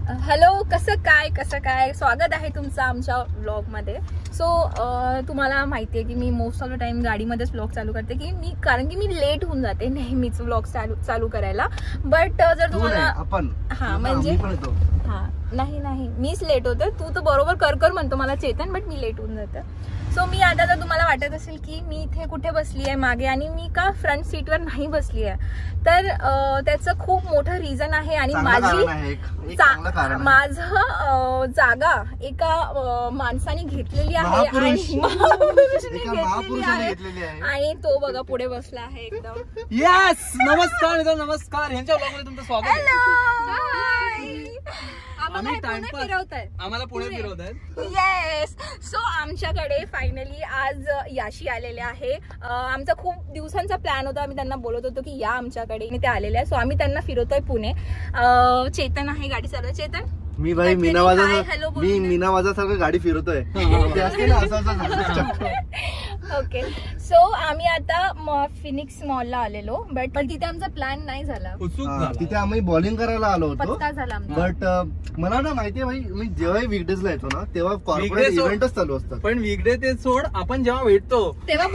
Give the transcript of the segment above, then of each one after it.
Hello, कसं काय स्वागत आहे तुमचं आमच्या व्लॉगमध्ये. सो तुम्हाला माहिती आहे की मी मोस्ट ऑफ द टाइम गाडीमध्येच व्लॉग चालू करते की कारण की मी लेट होऊन जाते नेहमीच व्लॉग चालू करायला. बट जर तुम्हाला म्हणजे नाही मीच लेट होते. तू तर बरोबर कर म्हणतो मला चेतन, बट मी लेट होऊन जाते. सो मी आता जर तुम्हाला वाटत असेल की मी इथे कुठे बसली आहे मागे आणि मी का फ्रंट सीटवर नाही बसली आहे, तर त्याचं खूप मोठं रिझन आहे. आणि माझं जागा एका माणसाने घेतलेली आहे आणि तो बघा पुढे बसला आहे एकदम. यस, नमस्कार यांच्या व्लॉगमध्ये तुमचं स्वागत आहे. आम्हाला पुणे फिरवतायत. येस. सो आमच्याकडे फायनली आज याशी आलेले आहे. आमचा खूप दिवसांचा प्लॅन होता. आम्ही त्यांना बोलत होतो की या आमच्याकडे, ते आलेले आहे. सो आम्ही त्यांना फिरवतोय पुणे. चेतन आहे गाडी चालवत. चेतन, मी भाई मीना वाजासारखं गाडी फिरवतोय. ओके. सो आम्ही आता फिनिक्स मॉलला आलेलो, बट तिथे आमचा प्लॅन नाही झाला. तिथे आम्ही बॉलिंग करायला आलो होतो. पत्ता झाला. बट मला ना माहितीये भाई, मी जेव्हा वीकडेजला येतो ना तेव्हा कॉर्पोरेट इव्हेंटच चालू असतात. पण वीकडे ते सोड, आपण जेव्हा भेटतो तेव्हा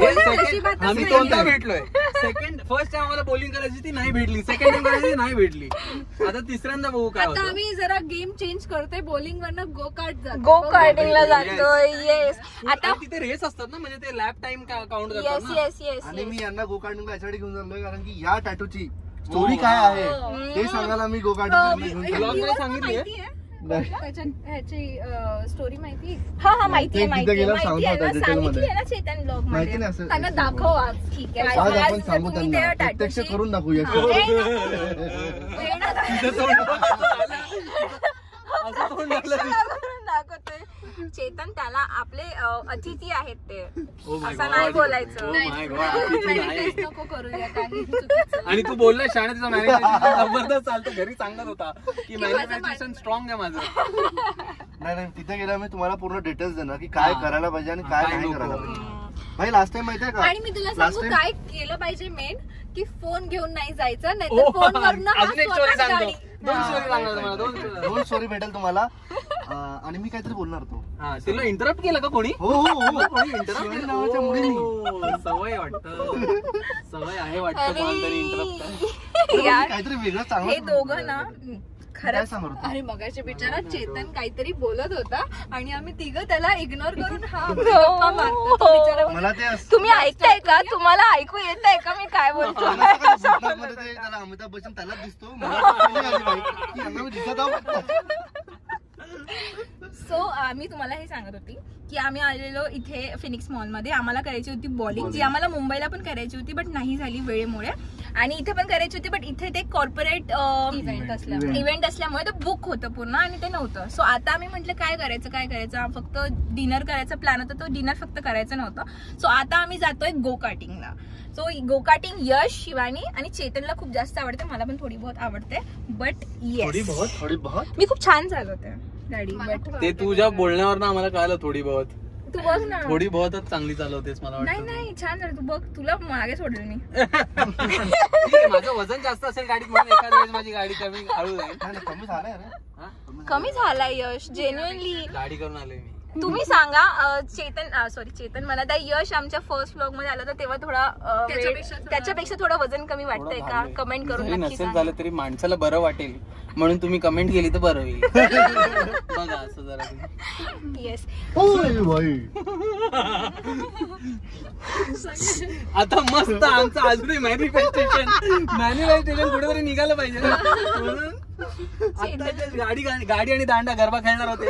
आम्ही दोनदा भेटलोय. फर्स्ट टाइम आम्हाला बॉलिंग करायची ती नाही भेटली, सेकंड टाइम करायची नाही भेटली, आता तिसऱ्यांदा बघू काय होतं. आता आम्ही जरा गेम चेंज करतोय. बॉलिंग वरनं गो कार्टिंगला जातोय. येस. आता तिथे रेस असतात ना, म्हणजे ते लॅप टाइम काउंट करतात ना. येस. आणि मी यांना गो कार्टिंगला यासाठी घेऊन चाललोय कारण की या टॅटूची स्टोरी काय आहे ते सांगायला मी गो कार्टिंगला सांगितली. ह्याची स्टोरी माहिती? हा माहितीये ना चेतन ब्लॉग मध्ये. त्यांना दाखव आज. ठीक आहे, आज आपण सांगू त्यांना, प्रत्यक्ष करून दाखवूया. चेतन, त्याला आपले अतिथी आहेत ते, असं नाही बोलायचं. नको करूया काही. आणि तू बोलला शाळेचा मॅनेजमेंट जबरदस्त चालतं. घरी सांगत होता की मॅनेजमेंट स्ट्रॉंग आहे माझं. नाही तिथे गेला मी तुम्हाला पूर्ण डिटेल्स देणार की काय करायला पाहिजे आणि काय नाही करायला पाहिजे. भाई लास्ट टाइम माहितीये का, आणि मी तुला सांगू काय केलं पाहिजे मेन, की फोन घेऊन नाही जायचं, नाही तर फोनवरनं दोन स्टोरी भेटेल तुम्हाला. आणि मी काहीतरी बोलणार तो. तिला इंटरप्ट केलं का कोणी? हो इंटरप्ट नावाच्या मुलीने. सवय आहे वाटतं काहीतरी वेगळं चांगलं. हे दोघं ना खरंच. अरे मगाशी बिचारा चेतन काहीतरी बोलत होता आणि आम्ही तिघं त्याला इग्नोर करून मला ते तुम्ही ऐकताय का? तुम्हाला ऐकू येत आहे का मी काय बोलतो? अमिताभ बच्चन त्यालाच दिसतो. सो मी तुम्हाला हे सांगत होती की आम्ही आलेलो इथे फिनिक्स मॉल मध्ये. आम्हाला करायची होती बॉलिंग, जी आम्हाला मुंबईला पण करायची होती बट नाही झाली वेळेमुळे. आणि इथे पण करायची होती, बट इथे ते कॉर्पोरेट इव्हेंट असल्यामुळे ते बुक होतं पूर्ण आणि ते नव्हतं. सो आता आम्ही म्हटलं काय करायचं, फक्त डिनर करायचा प्लॅन होता. तो डिनर फक्त करायचं नव्हतं. सो आता आम्ही जातोय गो कार्टिंगला. सो गो कार्टिंग यश, शिवानी आणि चेतनला खूप जास्त आवडते, मला पण थोडी बहुत आवडते. बट येस, मी खूप छान चालवते गाडी. बट ते तुझ्या बोलण्यावर ना आम्हाला कळालं थोडी बहुत. तू बघ ना, थोडी बहुतच चांगली चालवतेस मला वाटतं. नाही छान झालं. तू बघ, तुला मागे सोडेल मी. माझं वजन जास्त असेल गाडीत म्हणून एखाद्या वेळेस माझी गाडी कमी हळू जाईल. कमी झालाय यश, जेन्युइनली गाडी करून आलोय मी. तुम्ही सांगा. चेतन मला त्या यश आमच्या फर्स्ट व्लॉग मध्ये आलं होतं तेव्हा थोडा त्याच्यापेक्षा थोडं वजन कमी वाटतंय का? कमेंट करून नक्की नसेल झालं तरी माणसाला बरं वाटेल म्हणून तुम्ही कमेंट केली तर बरं होईल. बघा असं जरा. येस. आता मस्त आमचं अजूनही मॅनिफेस्टेशन कुठेतरी निघालं पाहिजे ना, म्हणून गाडी आणि दांडा गरबा खेळणार होते.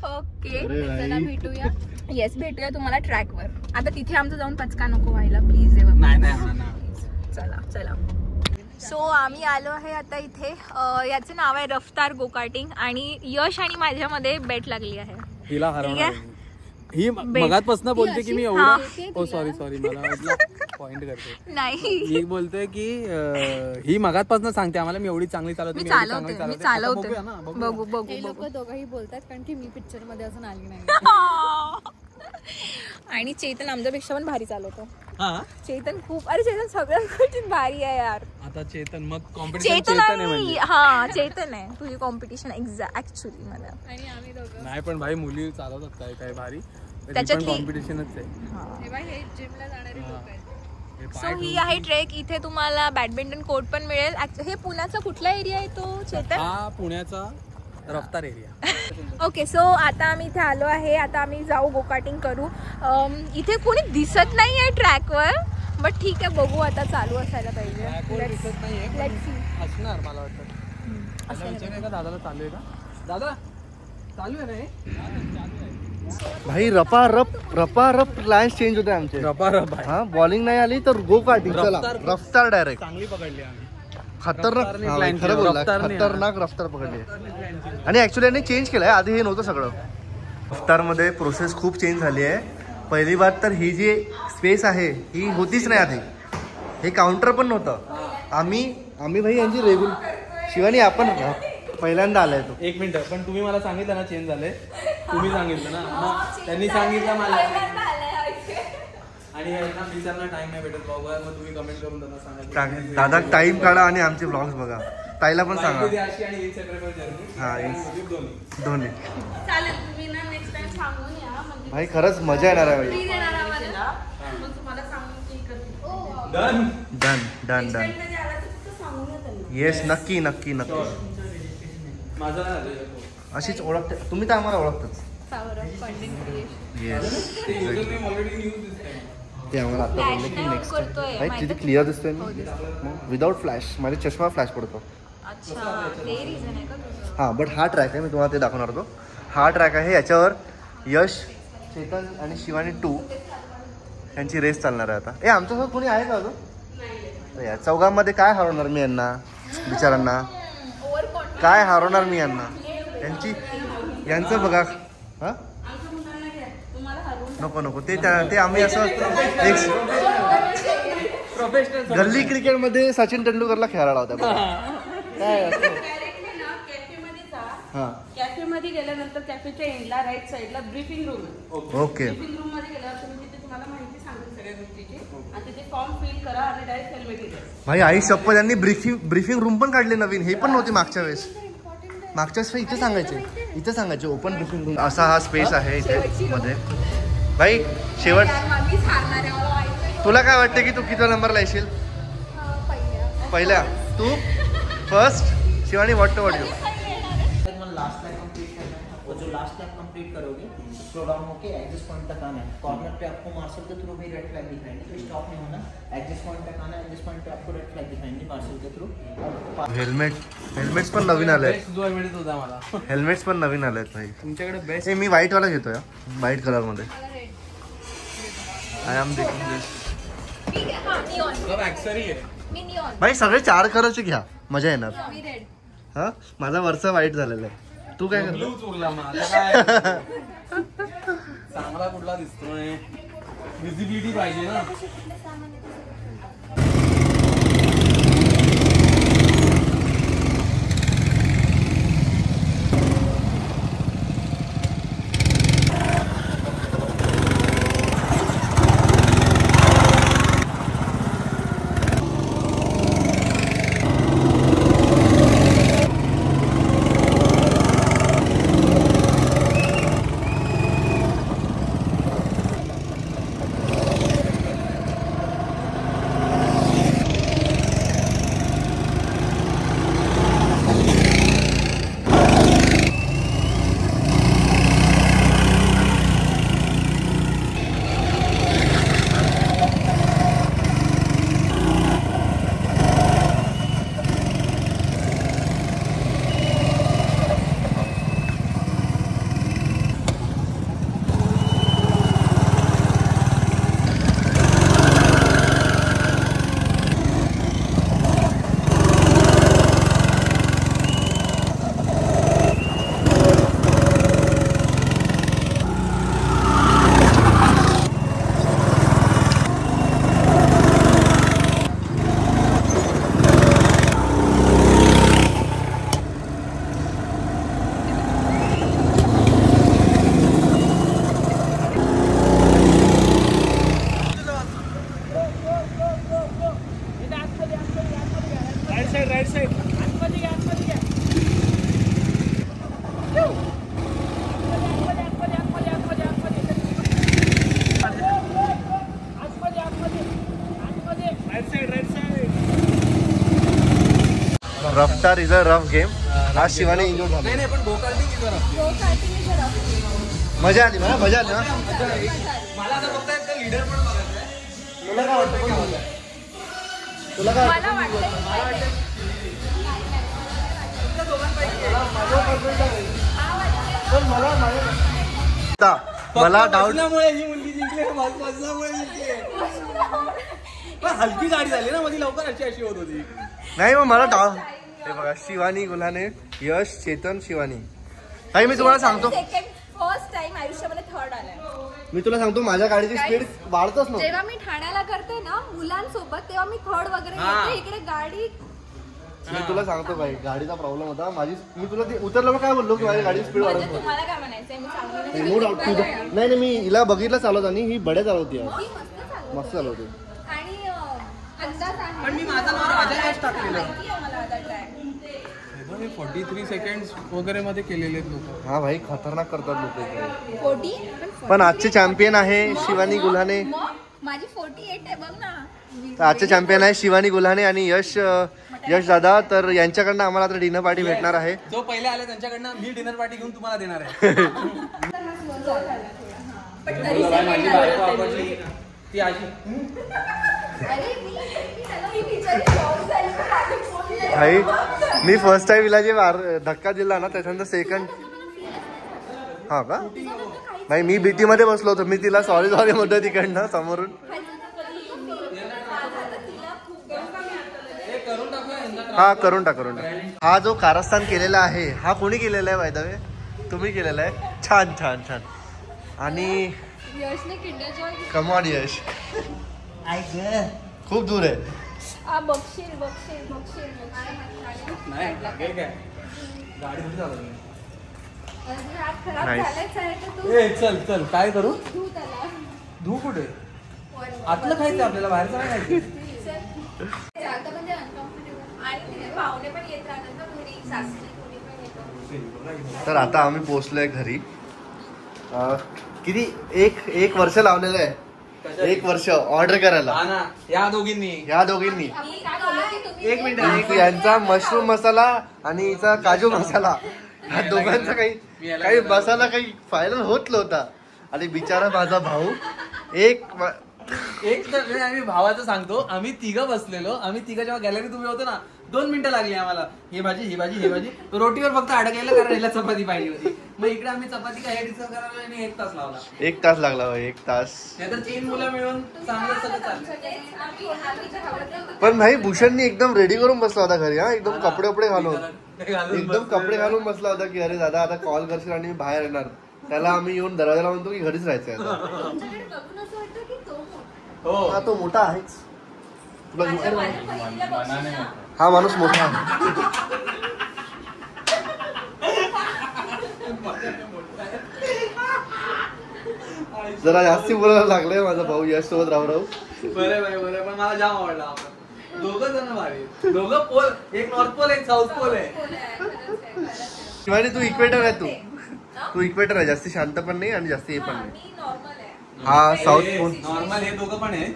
ओके, चला भेटूया. येस, भेटूया तुम्हाला ट्रॅकवर. आता तिथे आमचं जाऊन पचका नको व्हायला प्लीज. चला. सो आम्ही आलो आहे आता इथे. याचं नाव आहे रफ्तार गो कार्टिंग आणि यश आणि माझ्यामध्ये बेट लागली आहे. हिला हरवणार ही मगातपासून बोलते की मी एवढं सॉरी मला वाटलं पॉइंट करते. नाही, मी बोलतोय की ही मगातपासून सांगते आम्हाला मी एवढी चांगली चालवते. मी चालवते. बघू. हे लोक दोघंही बोलतात कारण की मी पिक्चर मध्ये अजून आली नाही. आणि चेतन आमच्यापेक्षा पण भारी चालवतो. हा चेतन खूप, अरे चेतन सगळ्यात गोष्टीत भारी आहे यार. आता चेतन मग कॉम्पिटिशन चेतन चेतन आहे आणि म्हणजे. हा चेतन आहे तुझी कॉम्पिटिशन ऍक्च्युअली मला. आणि आम्ही दोघं नाही पण भाई मुली चालवतात काय काय भारी, त्याच्यातली- कॉम्पिटिशनच आहे. तेव्हा हे जिमला जाणारे लोक आहेत. हे सो पाय ही आहे ट्रेक. इथे तुम्हाला बॅडमिंटन कोर्ट पण मिळेल. हे पुण्याचा कुठला एरिया आहे तो चेतन? हा पुण्याचा रफ्तार एरिया. ओके सो आता आम्ही इथे आलो आहे. आता आम्ही जाऊ गोकाटिंग करू. इथे कोणी दिसत नाही आहे ट्रॅकवर, बट ठीक आहे बघू आता, चालू असायला पाहिजे. दिसत नाहीये Let's see. असणार मला वाटतं. त्याला विचारूया का दादाला चालू आहे का? दादा चालू आहे रे. भाई रपा रप लाईन्स चेंज होते आमचे. रपारप आहे. हा बॉलिंग नाही आली तर गो काटिंग. चला रफ्तार- रफ्तार डायरेक्ट. चांगली पकडली आम्ही. खतरनाक. रफ्तारने हा, plan खरं केलं. बोलला, रफ्तारने, खतरनाक रफ्तार पकडली. आणि ऍक्च्युली यांनी चेंज केलंय, आधी हे नव्हतं सगळं. रफ्तारमध्ये प्रोसेस खूप चेंज झाली आहे. पहिली बात तर ही जी स्पेस आहे ही होतीच नाही आधी. हे काउंटर पण नव्हतं. आम्ही भाई यांची रेग्युलर शिवानी आपण पहिल्यांदा आलाय तो. एक मिनिट, पण तुम्ही मला सांगितलं ना चेंज झाले, तुम्ही सांगितलं ना, मग त्यांनी सांगितलं मला आणि यांना विचारणार टाइम नाही भेटत बघा, मग तुम्ही कमेंट करून त्यांना सांगा. दादा टाइम काढा आणि आमचे ब्लॉग्स बघा. ताईला पण सांगा. अशी आणि Instagram वर जर्नी. हा, YouTube दोन्ही. दोन्ही. चालेल, तुम्ही ना नेक्स्ट टाइम सांगून या, म्हणजे भाई खरंच मजा येणार आहे भाई. फ्री देणार आम्हाला. मग तुम्हाला सांगून की करते. Done. Done done done. मध्ये आला तर फक्त सांगून या त्यांना. येस नक्की नक्की नक्की. माझं नाही झालं. अशीच ओळखते तुम्ही तर आम्हाला ओळखतच. Power of content creation. Yes ते username already use दिसतंय. ते आम्हाला आता बोलले की Flash नेक्स्ट नाही करतोय, भाई माहिती किती आहे? क्लिअर दिसतोय मी विदाउट फ्लॅश. माझे चष्मा फ्लॅश पडतो. अच्छा ते रिझन आहे का तुझं? हां बट हा ट्रॅक आहे, मी तुम्हाला ते दाखवणार होतो. हा ट्रॅक आहे, याच्यावर यश, चेतन आणि शिवानी 2 यांची रेस चालणार आहे आता. आमच्यासोबत कोणी आहे का अजून? या चौघांमध्ये काय हरवणार मी यांना, बिचारांना काय हरवणार मी यांना. यांचं बघा. हां नको नको ते आम्ही असं एक प्रोफेशनल गल्ली क्रिकेटमध्ये सचिन तेंडुलकरला खेळायला होता बघा. काय असतं? कॅफेमध्ये जा. हां कॅफेमध्ये गेल्यानंतर कॅफेच्या एंडला राईट साईडला ब्रीफिंग रूम आहे. ओके. ब्रीफिंग रूम मध्ये गेल्यावर तुम्ही तिथे तुम्हाला माहिती सांगेल सगळ्या गोष्टीची, आणि तिथे फॉर्म फिल करा आणि डायरेक्ट हेल्मेट घ्या. भाई आई शप्पथ, यांनी ब्रीफिंग रूम पण काढले नवीन. हे पण नव्हते मागच्या वेळेस. मागच्या वेळेस इथे सांगायचे ओपन ब्रीफिंग रूम. असा हा स्पेस आहे इथे मध्ये. भाई शेवट मीच हारणार आहे, मला माहिती आहे. तुला काय वाटतं की तू किती नंबरला येशील? पहिल्या. तू first. Shivani what to what you? Last lap complete करना है, और जो लास्ट लैप कंप्लीट करोगे स्लो डाउन होके एग्जिट पॉइंट तक आना है. कॉर्नर पे आपको मार्शल के थ्रू भी रेड फ्लैग दिखाएंगे, तो स्टॉप नहीं होना. एग्जिट पॉइंट तक आना है, एग्जिट पॉइंट पे आपको रेड फ्लैग दिखाएंगे मार्शल के थ्रू. हेल्मेट्स पण नवीन आले. बेस्ट जो मिळत होता मला. हेल्मेट्स पण नवीन आले आहेत भाई. तुमच्याकडे बेस्ट मी व्हाईट वाला घेतोय, व्हाईट कलर मध्ये. आय एम टेकिंग दिस. मी हा निऑन. सब ऍक्सरी आहे. मी निऑन. भाई सगळे 4 कलरचे घ्या, मजा येणार. मी रेड. हा माझा वरचा व्हाईट झालेला आहे. तू काय करतो? ब्लूच उरला मग आता काय. चांगला कुठला दिसतोय, विजिबिलिटी पाहिजे ना. रफ्तार इज अ रफ गेम. आज शिवानी इंजोर झाली. नाही पण go karting go karting is a rough game. मजा आली मला, मजा आली ना. मला आता फक्त एक लीडर पण बघायचं आहे. तुला काय वाटतं? तुला काय मला वाटतं मला डाऊट बसल्यामुळे ही मुलगी जिंकली, बसल्यामुळे जिंकली. पण हलकी गाडी झाली ना मध्ये, लवकर अशी होत होती. नाही मग मला डाऊट. हे बघा शिवानी गुल्हाने, यश, चेतन, शिवानी. काही मी तुम्हाला सांगतो, फर्स्ट टाइम आयुष्यामध्ये थर्ड आलाय. मी तुला सांगतो माझ्या गाडीची स्पीड वाढतच नव्हती. जेव्हा मी ठाण्याला करते ना मुलांसोबत तेव्हा मी थर्ड वगैरे येते, इकडे गाडी. मी तुला सांगतो भाई गाडीचा प्रॉब्लेम होता माझी. मी तुला ते उतरलं काय बोललो की माझी गाडी स्पीड वाढत म्हणजे नव्हती. तुम्हाला काय म्हणायचंय, मी चांगली नो डाऊट. नाही नाही, मी हिला बघितलं चालवत आणि ही बड्या चालवती आज. ही मस्त चालवते. मस्त चालवते. आणि अंदाज आहे. पण मी माझं नाव राजा यश टाकलेलं. माहिती आहे मला आता ट्रॅक. 43 सेकंड वगैरे मध्ये केलेले लोक. हा भाई खतरनाक करतात लोक इकडे. 40 पण आजचे चॅम्पियन आहे शिवानी गुल्हाने. माझी 48 आहे बघ ना. तर आजचे चॅम्पियन आहे शिवानी गुल्हाने आणि यश दादा. तर यांच्याकडनं आम्हाला आता डिनर पार्टी भेटणार आहे. जो पहिले आले त्यांच्याकडनं मी डिनर पार्टी घेऊन तुम्हाला देणार आहे. पण तरी माझी बायको आवडली ती अशी. अरे मी बिचारी शॉक झाली. भाई मी फर्स्ट टाइम हिला जे धक्का दिला ना त्याच्यानंतर सेकंड. हा का भाई मी बीटी मध्ये बसलो होतो. मी तिला सॉरी सॉरी म्हणतो तिकडनं समोरून. हा करून टाक. हा जो कारस्थान केलेला आहे हा कोणी केलेला आहे बाय द वे? तुम्ही केलेला आहे. छान छान छान. आणि यशने किंडर जॉय कमॉन यश. खूप दूर आहे. बघशील नाही काय गाडी कुठे चालवली. हात खराब Nice. झालाच आहे तर तू ए चल काय करू. धू त्याला. धू कुठे आतलं खायचं आपल्याला, बाहेरचं नाही खायचं. जागा म्हणजे uncomfortable. आणि तिथे पाहुणे पण येत राहतात ना घरी, सासरी कोणी पण येतं. तर आता आम्ही पोहोचलोय घरी. किती एक वर्ष लावलेलं आहे. 1 वर्ष ऑर्डर करायला हा ना, या दोघींनी. ह्या दोघींनी. आम्ही काय बोललो की तुम्ही एक मिनिट. यांचा मशरूम मसाला आणि हिचा काजू मसाला, ह्या दोघांचा काही मसाला काही फायनल होत नव्हता. आणि बिचारा माझा भाऊ एक तर आम्ही भावाचं सांगतो. आम्ही तिघं बसलेलो. आम्ही तिघं जेव्हा गॅलरीत उभे होतो ना 2 मिनिटं लागली आम्हाला. ही भाजी रोटीवर फक्त अडकायला, कारण याला चपाती पाहिजे होती. मग इकडे आम्ही चपाती काय डिस्कस करायला आणि 1 तास लावला. 1 तास लागला भाई. 1 तास. नाहीतर 3 मुलं मिळून चांगलं सगळं चाललं. पण भाई भूषणनी एकदम रेडी करून बसला होता घरी. हा एकदम कपडे घालून एकदम कपडे घालून बसला होता की अरे दादा आता कॉल करशील आणि मी बाहेर येणार. त्याला आम्ही येऊन दरवाजाला म्हणतो की घरीच राहायचंय आता. तुमच्याकडे बघून असं वाटतं की तो मोठा. हो हा तो मोठा आहेच. तुला माझ्या पहिल्या बघशील ना, हा माणूस मोठा आहे. जरा जास्ती बोलायला लागलंय माझा भाऊ यश सोबत राहू. बरं पण मला जाम आवडला. आपण दोघं जण भारी. दोघं पोल, एक नॉर्थ पोल एक साऊथ पोल आहे. बोल आहे, खरंच आहे, खरंच आहे. शिवानी तू इक्वेटर आहे. हा? तू इक्वेटर आहे. जास्ती शांत पण नाही आणि जास्ती हे पण हा, नाही. मी नॉर्मल आहे. हा साऊथ पोल. नॉर्मल हे दोघं पण आहे.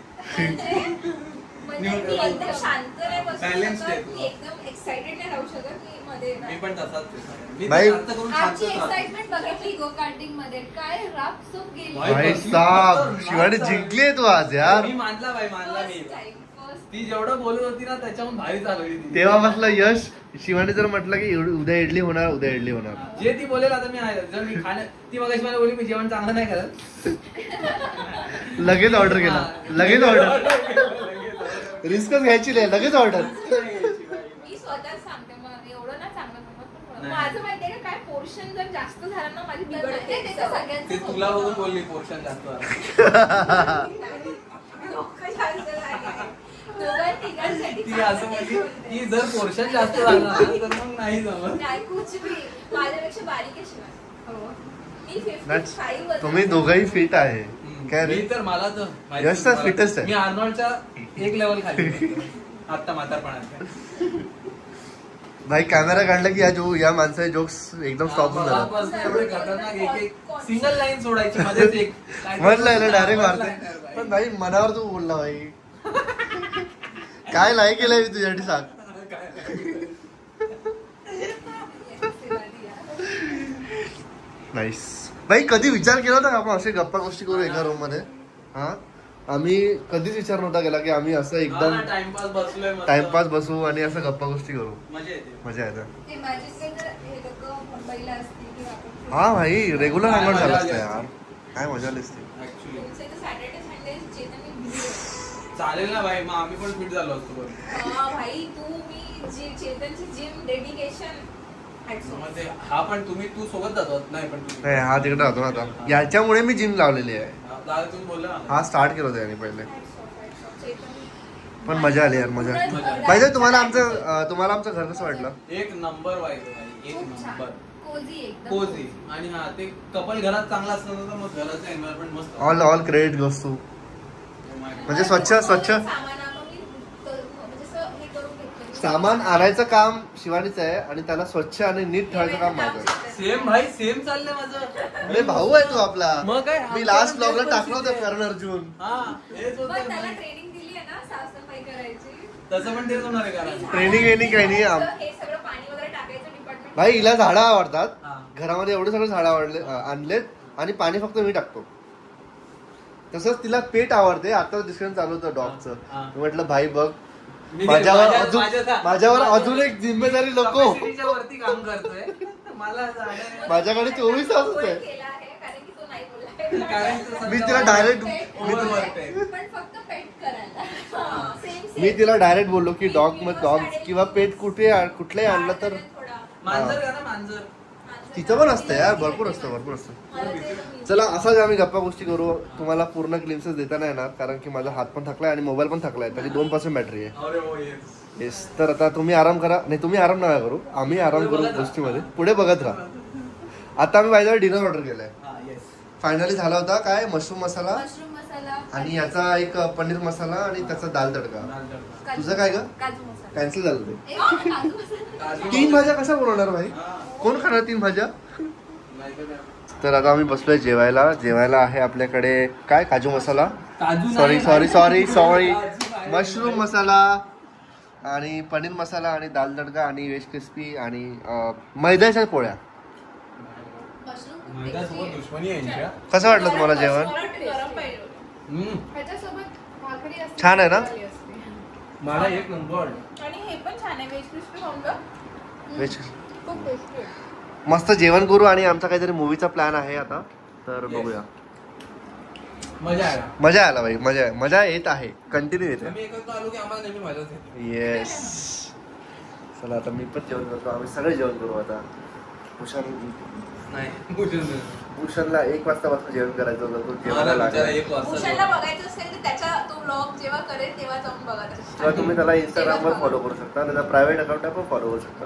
म्हणजे मी एकदम शांत नाही बसू Balanced आहे शकत, तू. मी एकदम एक्साइटेड नाही राहू शकत की मध्ये ना. मी पण तसाच आहे. मी बाई- तर जास्त करून शांतच आजची राहतो. एक्साइटमेंट बघितली गो कार्टिंग मध्ये, काय राप सूप गेली. भाई, भाई कसली साब खतरनाक शिवानी चालली. जिंकलीये तू आज यार. मी मानला First मी. time, first ती जेवढं बोलत होती ना त्याच्याहून भारी चालवली ती. तेव्हा बसलं यश. शिवानी जर म्हटलं की उद्या इडली होणार. जे ती बोलेल आता मी आहे. जर मी खाण्या ती मगाशी मला बोलली मी जेवण चांगलं नाही करत. लगेच ऑर्डर केला. लगेच ऑर्डर. रिस्कच घ्यायची नाही. लगेच ऑर्डर. मी स्वतःच सांगते मग एवढं ना चांगलं बनवत पण नाही. माझं माहितीये का काय पोर्शन जर जास्त झालं ना माझी बिघडते. ते तर सगळ्यांचं ते तुला होतं. बघून बोलली पोर्शन जास्त झालं. डोकं जास्त झालंय. दोघं तिघांसाठी ती असं म्हणली की जर पोर्शन जास्त झालं ना तर मग नाही जमत. नाही कुछ भी माझ्यापेक्षा बारीक आहे शिवाय. हो. मी 55 वजन. तुम्ही दोघंही फिट आहे. काय रे मी तर मला तर माहिती यश तर मला- fittest आहे. मी आर्नॉल्डच्या 1 लेवल खाली आता म्हातारपणात. भाई कॅमेरा काढला की या माणसाचे जोक्स एकदम स्टॉप होऊन मला जातात. बस एवढे खतरनाक एक सिंगल लाईन सोडायची मध्येच एक काय म्हटलं याला डायरेक्ट मला मारते. नाही भाई. पण भाई मनावर तू बोलला भाई. काय नाही केलंय मी तुझ्यासाठी सांग. नाईस. भाई कधी विचार केला होता का आपण असे गप्पा गोष्टी करू एका रूम मध्ये? हा आम्ही कधीच विचार नव्हता केला की आम्ही असं एकदम टाइमपास बसलोय मस्त. टाइमपास बसू आणि असं गप्पा गोष्टी करू. मजा येते. मजा येते. मुंबईला असतील किंवा आपण हा भाई रेग्युलर काय हँगआउट मजा झालं आली असतं असती. यार. काय मजा आली असती. Actually. Saturday Sunday Chetan busy आहे. चालेल ना भाई, मग आम्ही पण फिट झालो असतो बरं. हा भाई तू मी चेतनची जिम डेडिकेशन मग ते हा पण तू सोबत जातो नाही पण तुम्ही नाही हा तिकडे राहतो ना आता. याच्यामुळे मी जिम लावलेली आहे. दादा तुम्ही बोलला ना. हा स्टार्ट केलं होतं याने पहिले. चेतन पण मजा आली यार मजा. मजा. पाहिजे तुम्हाला आमचं घर कसं वाटलं? एक नंबर व्हायचं भाई, एक खूप छान. नंबर कोझी एकदम कोझी. आणि हा ते कपल घरात चांगला असलं तर मग घराचं एन्व्हायरमेंट मस्त. All credit goes to. म्हणजे स्वच्छ सामान आम्ही म्हणजे असं हे करून घेतलं. सामान आणायचं काम शिवानीचं आहे आणि त्याला स्वच्छ आणि नीट ठेवायचं काम माझं आहे. सेम भाई सेम चाललंय माझं. अरे भाऊ आहे तू आपला. मग काय? मी लास्ट ब्लॉगला टाकलं होतं करण अर्जुन. हा हेच पण त्याला होतं. ट्रेनिंग दिली आहे ना साफसफाई करायची. तसं पण तेच होणार आहे कारण ट्रेनिंग वेनिंग काही नाही. हे सगळं पाणी वगैरे टाकायचं डिपार्टमेंट. भाई हिला झाडं आवडतात. हा. घरामध्ये एवढे सगळे झाडं आणलेत आणि पाणी फक्त मी टाकतो. तसंच तिला पेट आवडते. आता डिस्कशन चालू होतं डॉगचं. हा. मी म्हटलं भाई बघ मी माझ्यावर अजून एक जिम्मेदारी नको. Capacity वरती काम करतोय. मला झाडं- माझ्याकडे 24 तासच आहे. केला आहे कारण की तो नाही बोलला. कारण की तो मी सध्या तिला डायरेक्ट overworked आहे. पण फक्त पेट करायला. सेम मी तिला डायरेक्ट बोललो की डॉग किंवा पेट कुठलंही आणलं तर मांजर का ना मांजर. तिचं पण असतं यार. भरपूर असतं. चला असाच आम्ही गप्पा गोष्टी करू. तुम्हाला पूर्ण ग्लिम्सेस देता नाही येणार कारण की माझा हात पण थकलाय आणि मोबाईल पण थकलाय. त्याची 2% बॅटरी आहे. अरे हो येस. येस. तर आता तुम्ही आराम करा. नाही तुम्ही आराम नका करू. आम्ही आराम करू गोष्टीमध्ये. पुढे बघत राहा. आता आम्ही बाय डिनर ऑर्डर केलाय. हा येस. फायनली झाला होता काय मशरूम मसाला मशरूम मसाला आणि याचा एक पनीर मसाला आणि त्याचा दाल तडका. तुझं काय ग? काजू मसाला. कॅन्सल झालं ते. काजू मसाला. 3 भाज्या कशा बनवणार भाई? कोण खाणार 3 भाज्या? तर आता आम्ही बसलोय जेवायला आहे आपल्याकडे काय काजू मसाला काजू सॉरी मशरूम मसाला आणि पनीर मसाला आणि दाल तडका आणि वेज क्रिस्पी आणि मैद्याच्या पोळ्या. दुश्मनी आहे यांच्या. कसं वाटलं तुम्हाला जेवण? गरम पाहिजे. ह्याच्यासोबत भाकरी असते. छान आहे ना? मला एक नंबर. आणि हे पण छान आहे. व्हेज क्रिस्पी खाऊन का? वेज खूप टेस्टी आहे. मस्त जेवण करू आणि आमचा काहीतरी मूवीचा प्लॅन आहे आता तर बघूया. मजा आला भाई. मजा येत आहे. कंटिन्यू येते. आम्ही एकत्र आलो की आम्हाला नेहमी मजाच येते. येस. चला आता मी पण जेवण करतो. आम्ही सगळे जेवण करू आता. भूषणला 1 वाजता जेवण करायचं होतं. तो जेवायला लागला. भूषणला बघायचं असेल तर त्याचा तो व्लॉग जेव्हा करेल तेव्हा जाऊन बघा. किंवा तुम्ही त्याला इंस्टाग्रामवर फॉलो करू शकता. त्याचा प्रायव्हेट अकाउंट पण फॉलो करू शकता.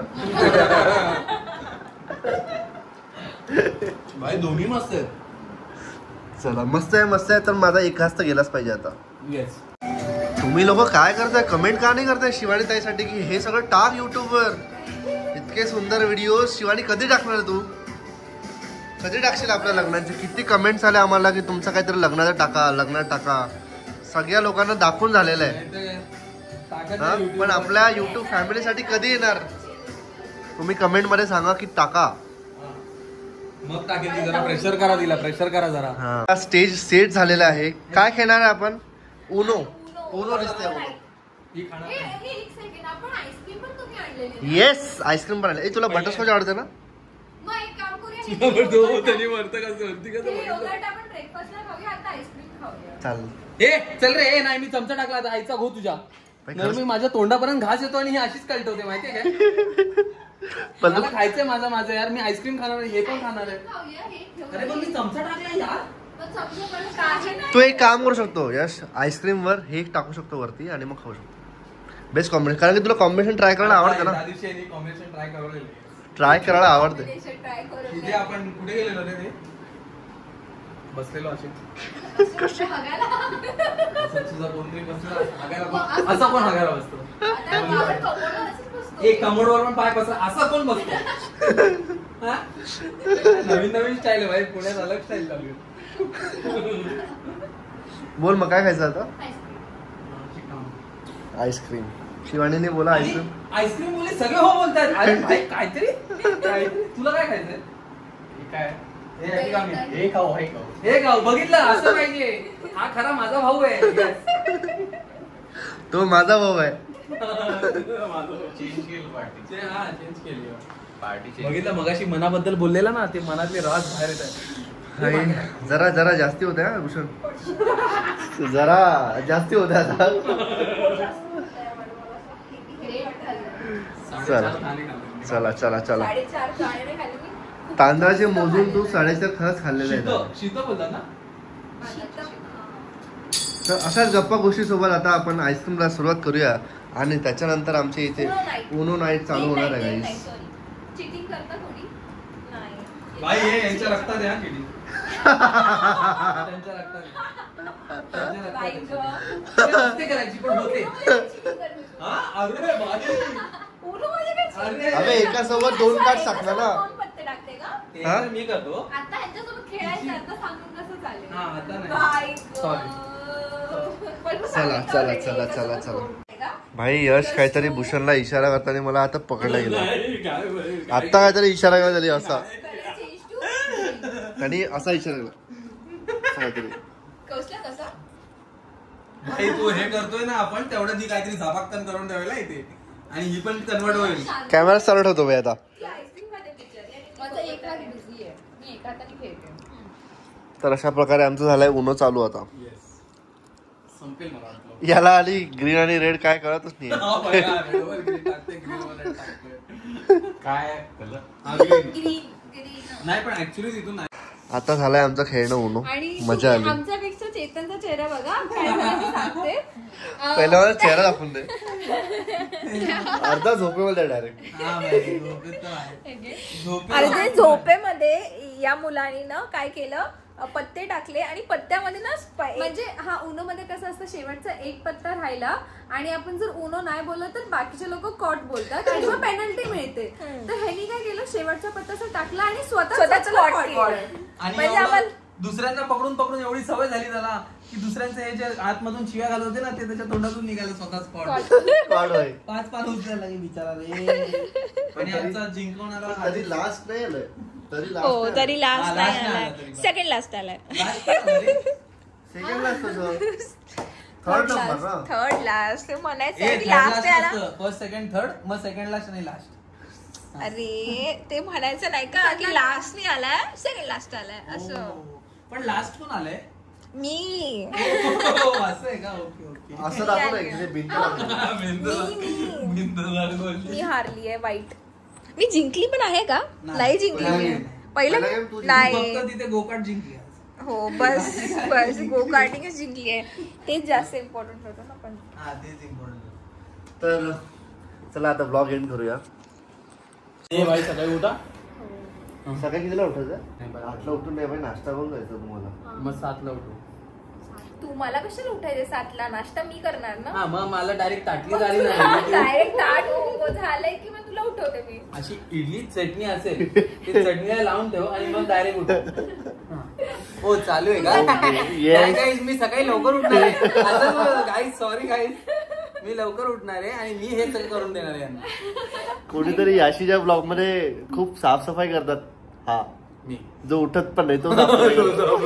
भाई दोन्ही मस्त आहेत. चला मस्त आहे तर माझा 1 घास तर गेलाच पाहिजे आता. येस. तुम्ही लोक काय करताय? कमेंट का नाही करताय शिवानी ताईसाठी की हे सगळं टाक युट्यूबवर. इतके सुंदर व्हिडिओ शिवानी कधी टाकणार तू? कधी टाकशील आपल्या लग्नाचे? किती कमेंट्स आले आम्हाला की तुमचं काहीतरी लग्नात टाका. सगळ्या लोकांना दाखवून झालेलं आहे. हा पण आपल्या युट्यूब फॅमिलीसाठी कधी येणार? तुम्ही कमेंट मध्ये सांगा की टाका. मग टाकेल. जरा प्रेशर करा जरा. हा स्टेज सेट झालेला आहे. काय खेळणार आहे आपण? उनो दिसतंय. ही खाणार हे एक सेकंड. आपण आईस्क्रीम पण तुम्ही आणलेली. येस आईस्क्रीम पण आले. तुला बटरस्कॉच आवडते ना? मग एक काम करूया. त्यांनी वरतं कसं वरती ते योगर्ट आपण ब्रेकफास्टला खाऊया. आता आईस्क्रीम खाऊया. चालेल. ए चल रे. नाही मी चमचा टाकला आता. आईचा घो तुझ्या. नाही मी माझ्या तोंडापर्यंत घास येतो आणि ही अशीच कळटवते माहितीये काय? पण मला खायचंय माझं यार. मी आईस्क्रीम खाणार आहे. हे पण खाणार आहे. खाऊया हे ठेवूया. अरे पण मी चमचा टाकला यार. पण समजा पण काही नाही. तू एक काम करू शकतो यश. आईस्क्रीम वर हे टाकू शकतो वरती आणि मग खाऊ शकतो. Best combination. कारण की तुला कॉम्बिनेशन ट्राय करायला आवडतं ना? त्या दिवशी यांनी कॉम्बिनेशन ट्राय करवलेलं. ट्राय करायला आवडते. ट्राय करू. तिथे आपण कुठे गेलेलो रे ते? बसलेलो असे. बघायला. तुझा कोणतरी बसला हागायला. असा कोण हागायला बसतो? आता आपण कमोडवर असंच बसतो. एक कमोडवर पण पाय पसरा. असा कोण बसतो? हा? नवीन स्टाईल आहे भाई. पुण्यात अलग स्टाईल चालू आहे. बोल मग काय खायचं आता? आईस्क्रीम. शिवानीने बोला आईस्क्रीम. आईस्क्रीम बोलले सगळे हो बोलतात. अरे भाई काहीतरी तुला काय खायचंय? काय हे खाऊ बघितलं असं पाहिजे. हा खरा माझा भाऊ आहे. तो माझा भाऊ आहे. बघितलं मगाशी मनाबद्दल बोललेला ना, ते मनातले राज बाहेर येत आहे. जरा जास्ती होत्या भूषण, जरा जास्ती होत्या आता. चला चला चला. 4.5 तांदळाचे मोजून तू 4.5 खरंच खाल्लेले आहेत. शीत बोलला ना. तर अशाच गप्पा गोष्टी सोबत आता आपण आईस्क्रीमला सुरुवात करूया आणि त्याच्यानंतर आमच्या इथे उनो नाईट चालू होणार आहे गाईस. चिटिंग करता थोडी नाही भाई हे यांच्या रक्तात आहे हा किडी. त्यांच्या रक्तात करायची पण होते. अबे एका सोबत 2 कार्ड टाकला ना. 2 पत्ते टाकते का? ते तर मी करतो. आता ह्यांच्यासोबत खेळायचं, आता सांगून कसं चालेल? हा, आता नाही. बाई गं. Sorry. पण चला सांगितलं चला होतं चला एका चला सोबत चला. आहे का? भाई यश काहीतरी भूषणला इशारा करताना मला आता पकडला गेला. काय आता काहीतरी इशारा केला तरी असा, Color change to? त्यांनी असा इशारा केला काहीतरी. कसा? भाई तू हे करतोय ना आपण तेवढं ती काहीतरी झापाकतन करून ठेवायला इथे आणि ही पण कन्वर्ट होईल. कॅमेरा स्टार्ट होतो भाई आता. ती आईस्क्रीम मध्ये पिक्चर. माझा एक हात बिझी आहे, मी एका हाताने खेळते. तर अशा प्रकारे आमचं झालंय उनो चालू आता. संपेल मला वाटलं. याला आली ग्रीन आणि रेड काय कळतच नाही. काय कलर ग्रीन नाही पण ऍक्च्युली तिथून नाही. आता झालंय आमचं खेळणं उनो. आणि मजा आली. आमच्यापेक्षा चेतनचा चेहरा बघा काय झालं ते सांगते. पहिल्या मला चेहरा दाखवून दे. अर्धा झोपेमध्ये डायरेक्ट. हा भाई, झोपेत तर आहे. झोपेत अरे ते झोपेमध्ये या मुलांनी काय केलं, पत्ते टाकले आणि पत्त्यामध्ये ना म्हणजे हा उनो मध्ये कसं असतं, शेवटचा एक पत्ता राहिला आणि आपण जर उनो नाही बोललो तर बाकीचे लोक कॉट बोलतात आणि मग पेनल्टी मिळते. तर ह्यांनी काय केलं, शेवटचा पत्ता असं टाकला आणि स्वतःच कॉट केलं. आणि म्हणजे एवढं आम्हाला दुसऱ्यांना पकडून पकडून एवढी सवय झाली त्याला की दुसऱ्यांचे हे जे आतमधून शिव्या घालत होते ना ते त्याच्या तोंडातून निघाले स्वतः स्पॉट. कॉड होय. 5 पान उचलायला लागेल बिचारा रे. आणि आमचा जिंकवणारा तरी लास्ट नाही आलंय. तरी हो लास्ट तरी लास्ट हा, नाही last नाही आलाय, आला तरी पण. सेकंड लास्ट आलाय. सेकंड लास्ट थर्ड नंबर ना. थर्ड लास्ट म्हणायचं लास्ट आला. फर्स्ट सेकंड थर्ड मग सेकंड लास्ट आणि लास्ट. अरे ते म्हणायचं नाही का की लास्ट नाही आलाय, सेकंड लास्ट आलाय असं. पण लास्ट कोण आलंय? मी असं आहे का? Okay okay. असं दाखव ना की भिंत मी हारली आहे वाईट. मी जिंकली पण आहे का? नाही जिंकली नाही. पहिलं पहिला game तू नाही. फक्त तिथे गोकाट जिंकली. हो बस गो कार्टिंगच जिंकली आहे, तेच जास्त इम्पॉर्टंट होतं ना. पण हा तेच इम्पॉर्टंट. तर चला आता ब्लॉग एंड करूया. ए भाई सकाळी उठा. सकाळी कितीला उठायचं? नाही, बरं. 8ला उठून नाही भाई नाश्ता करून जायचं तुम्हाला. मग 7ला उठू. तू मला कशाला उठायचे 7ला? नाश्ता मी करणार ना. हा मग मला डायरेक्ट ताटली झाली नाही. डायरेक्ट झालंय की मग तुला उठवते मी. अशी इडली चटणी असेल ती चटणीला लावून ठेव आणि मग डायरेक्ट उठव. हो चालू आहे का? Yes. Guys, मी सकाळी लवकर उठणार आहे. गाईज सॉरी गाईज, मी लवकर उठणार आहे आणि मी हे सगळं करून देणार आहे यांना. कोणीतरी याशीच्या ब्लॉग मध्ये खूप साफसफाई करतात. हा मी जो उठत पण नाही तो साफसफाई करतो.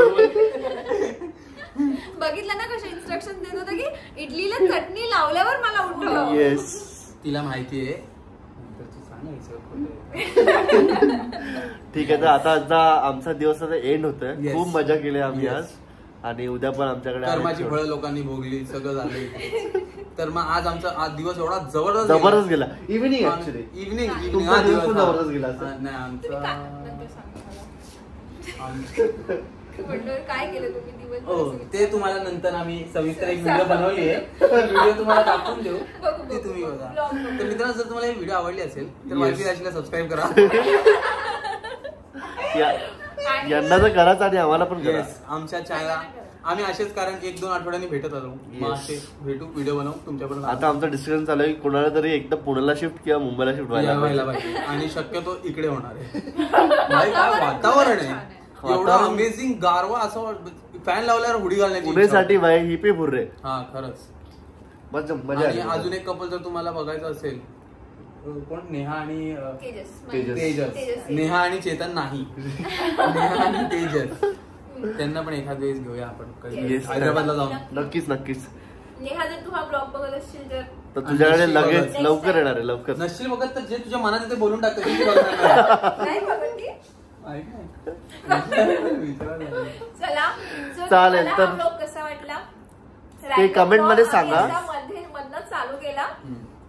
बघित ना कशा इन्स्ट्रक्शन देत होता की इडलीला चटणी लावल्यावर मला उठव. येस तिला माहिती आहे. ठीक आहे. तर आता आमचा दिवस आता एंड होतोय. Yes. खूप मजा केली आम्ही Yes. आज आणि उद्या पण आमच्याकडे कर्माची आहे. फळं लोकांनी भोगली, सगळं झालं. तर मग आज आमचा आज दिवस एवढा जबरदस्त जबरदस्त गेला. इव्हिनिंग ऍक्च्युली इव्हनिंग तुमचा दिवस पण जबरदस्त गेला असेल. नाही आमचा नंतर सांग मला. आमचा- म्हणलं काय केलं तुम्ही हो दिवसभर? ते तुम्हाला नंतर आम्ही सविस्तर एक व्हिडिओ बनवली आहे. व्हिडिओ तुम्हाला दाखवून देऊ, ते तुम्ही बघा. तर मित्रांनो जर तुम्हाला ही व्हिडिओ आवडली असेल तर वायफी राशीला सबस्क्राईब करा. यांना तर कराच आणि आम्हाला पण करा. Yes, आमच्या चॅनलला आम्ही असेच कारण 1-2 आठवड्यांनी भेटत आलो. मग असे भेटू, व्हिडिओ बनवू तुमच्यापर्यंत. आता आमचं डिस्कशन चालू आहे की कोणाला तरी एकदा पुण्याला शिफ्ट किंवा मुंबईला शिफ्ट व्हायला व्हायला पाहिजे आणि शक्यतो इकडे होणार आहे. भाई, काय वातावरण आहे, एवढं वातावरण. अमेझिंग गारवा. असं फॅन लावल्यावर हुडी घालण्याची इच्छा पुण्यासाठी भाई हिपे फुर्रे होते. हा खरंच. मजा आणि अजून एक कपल जर तुम्हाला बघायचं असेल कोण नेहा आणि तेजस. नेहा आणि चेतन नाही. नेहा आणि तेजस त्यांना पण एखाद वेळेस घेऊया आपण Yes. हैदराबादला जाऊन. नक्कीच नक्कीच. नेहा जर तू हा ब्लॉग बघत असशील तर तर तुझ्याकडे लगेच Next लवकर time. येणार आहे लवकर. नसशील बघत तर जे तुझ्या मनात आहे ते बोलून टाकतो. किती बघणार नाही. नाही बघत ती. ऐक ना. विचारायला. चला चालेल, तर ब्लॉग कसा वाटला ते comment मध्ये सांगा. मधनं चालू केला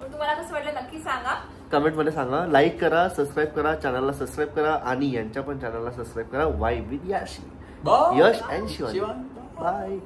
पण तुम्हाला कसं वाटलं नक्की सांगा. कमेंट मध्ये सांगा. लाईक करा, सबस्क्राईब करा, चॅनलला सबस्क्राईब करा आणि यांच्या पण चॅनलला सबस्क्राईब करा. Vibe with Yashi, Bye. Yash and Shivani. Shivani. Bye.